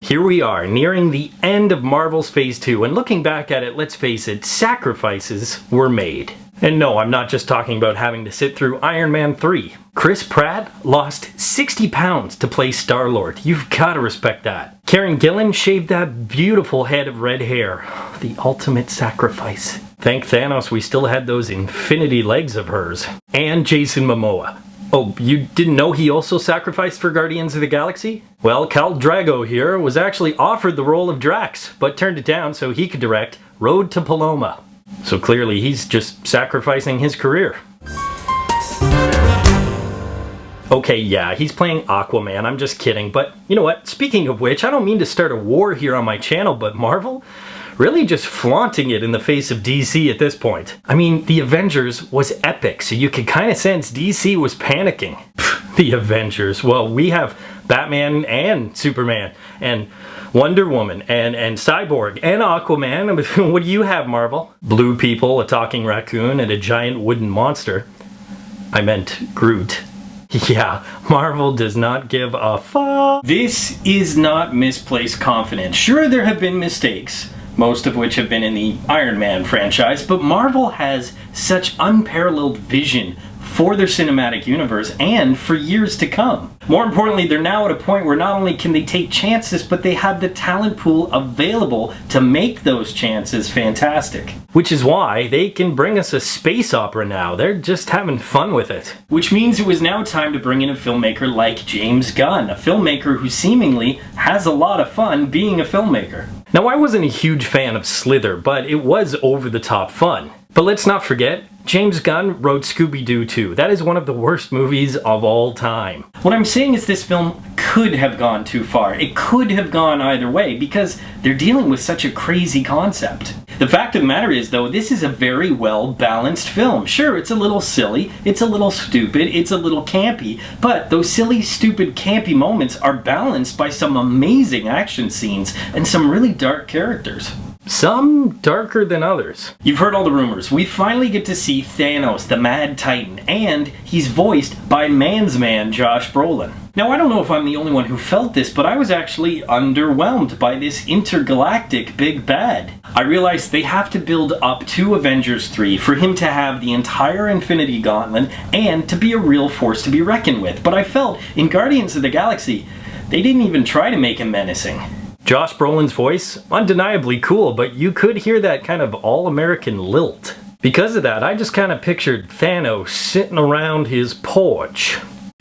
Here we are, nearing the end of Marvel's Phase 2, and looking back at it, let's face it, sacrifices were made. And no, I'm not just talking about having to sit through Iron Man 3. Chris Pratt lost 60 pounds to play Star-Lord. You've gotta respect that. Karen Gillan shaved that beautiful head of red hair. The ultimate sacrifice. Thank Thanos we still had those infinity legs of hers. And Jason Momoa. Oh, you didn't know he also sacrificed for Guardians of the Galaxy? Well, Khal Drago here was actually offered the role of Drax, but turned it down so he could direct Road to Paloma. So clearly he's just sacrificing his career. Okay, yeah, he's playing Aquaman, I'm just kidding, but you know what, speaking of which, I don't mean to start a war here on my channel, but Marvel? Really just flaunting it in the face of DC at this point. I mean, the Avengers was epic, so you could kind of sense DC was panicking. The Avengers, well, we have Batman and Superman, and Wonder Woman, and Cyborg, and Aquaman. What do you have, Marvel? Blue people, a talking raccoon, and a giant wooden monster. I meant Groot. Yeah, Marvel does not give a fuck. This is not misplaced confidence. Sure, there have been mistakes, most of which have been in the Iron Man franchise, but Marvel has such unparalleled vision for their cinematic universe and for years to come. More importantly, they're now at a point where not only can they take chances, but they have the talent pool available to make those chances fantastic. Which is why they can bring us a space opera now. They're just having fun with it. Which means it was now time to bring in a filmmaker like James Gunn, a filmmaker who seemingly has a lot of fun being a filmmaker. Now, I wasn't a huge fan of Slither, but it was over-the-top fun. But let's not forget, James Gunn wrote Scooby-Doo 2. That is one of the worst movies of all time. What I'm saying is this film could have gone too far. It could have gone either way because they're dealing with such a crazy concept. The fact of the matter is, though, this is a very well-balanced film. Sure, it's a little silly, it's a little stupid, it's a little campy, but those silly, stupid, campy moments are balanced by some amazing action scenes and some really dark characters. Some darker than others. You've heard all the rumors. We finally get to see Thanos, the Mad Titan, and he's voiced by man's man, Josh Brolin. Now, I don't know if I'm the only one who felt this, but I was actually underwhelmed by this intergalactic big bad. I realized they have to build up to Avengers 3 for him to have the entire Infinity Gauntlet and to be a real force to be reckoned with. But I felt in Guardians of the Galaxy, they didn't even try to make him menacing. Josh Brolin's voice, undeniably cool, but you could hear that kind of all-American lilt. Because of that, I just kind of pictured Thanos sitting around his porch.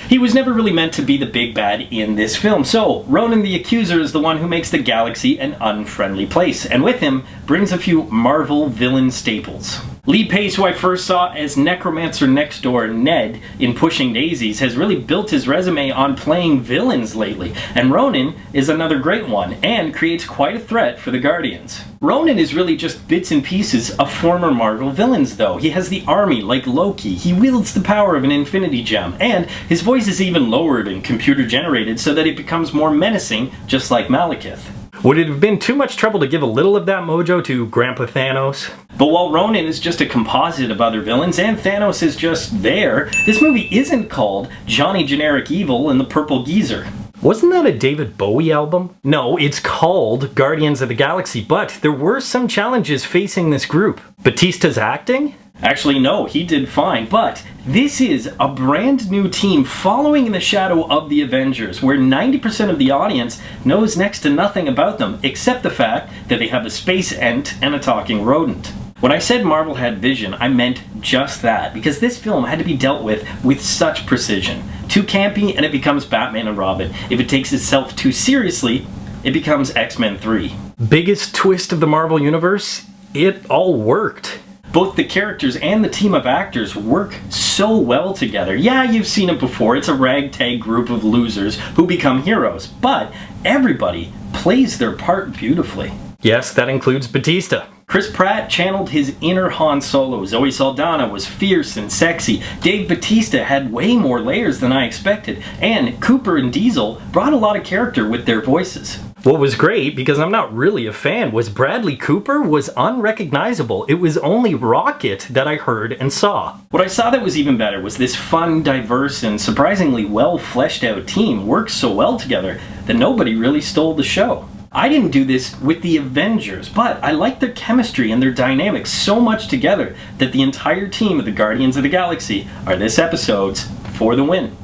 He was never really meant to be the big bad in this film, so Ronan the Accuser is the one who makes the galaxy an unfriendly place, and with him brings a few Marvel villain staples. Lee Pace, who I first saw as Necromancer Next Door Ned in Pushing Daisies, has really built his resume on playing villains lately, and Ronan is another great one, and creates quite a threat for the Guardians. Ronan is really just bits and pieces of former Marvel villains, though. He has the army like Loki, he wields the power of an Infinity Gem, and his voice is even lowered and computer generated so that it becomes more menacing, just like Malekith. Would it have been too much trouble to give a little of that mojo to Grandpa Thanos? But while Ronan is just a composite of other villains and Thanos is just there, this movie isn't called Johnny Generic Evil and the Purple Geezer. Wasn't that a David Bowie album? No, it's called Guardians of the Galaxy, but there were some challenges facing this group. Batista's acting? Actually, no, he did fine, but this is a brand new team following in the shadow of the Avengers, where 90% of the audience knows next to nothing about them, except the fact that they have a space ant and a talking rodent. When I said Marvel had vision, I meant just that, because this film had to be dealt with such precision. Too campy, and it becomes Batman and Robin. If it takes itself too seriously, it becomes X-Men 3. Biggest twist of the Marvel Universe? It all worked. Both the characters and the team of actors work so well together. Yeah, you've seen it before. It's a ragtag group of losers who become heroes, but everybody plays their part beautifully. Yes, that includes Batista. Chris Pratt channeled his inner Han Solo. Zoe Saldana was fierce and sexy. Dave Bautista had way more layers than I expected. And Cooper and Diesel brought a lot of character with their voices. What was great, because I'm not really a fan, was Bradley Cooper was unrecognizable. It was only Rocket that I heard and saw. What I saw that was even better was this fun, diverse, and surprisingly well fleshed out team works so well together that nobody really stole the show. I didn't do this with the Avengers, but I like their chemistry and their dynamics so much together that the entire team of the Guardians of the Galaxy are this episode's for the win.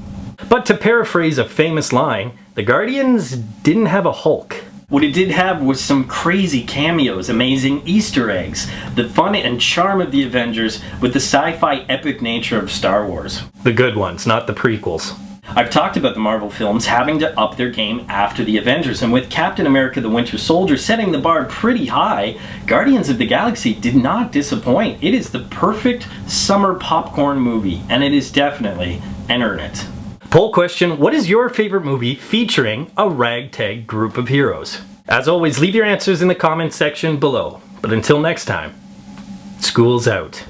But to paraphrase a famous line, the Guardians didn't have a Hulk. What it did have was some crazy cameos, amazing Easter eggs, the fun and charm of the Avengers with the sci-fi epic nature of Star Wars. The good ones, not the prequels. I've talked about the Marvel films having to up their game after the Avengers, and with Captain America the Winter Soldier setting the bar pretty high, Guardians of the Galaxy did not disappoint. It is the perfect summer popcorn movie, and it is definitely an earn it. Poll question, what is your favorite movie featuring a ragtag group of heroes? As always, leave your answers in the comments section below. But until next time, school's out.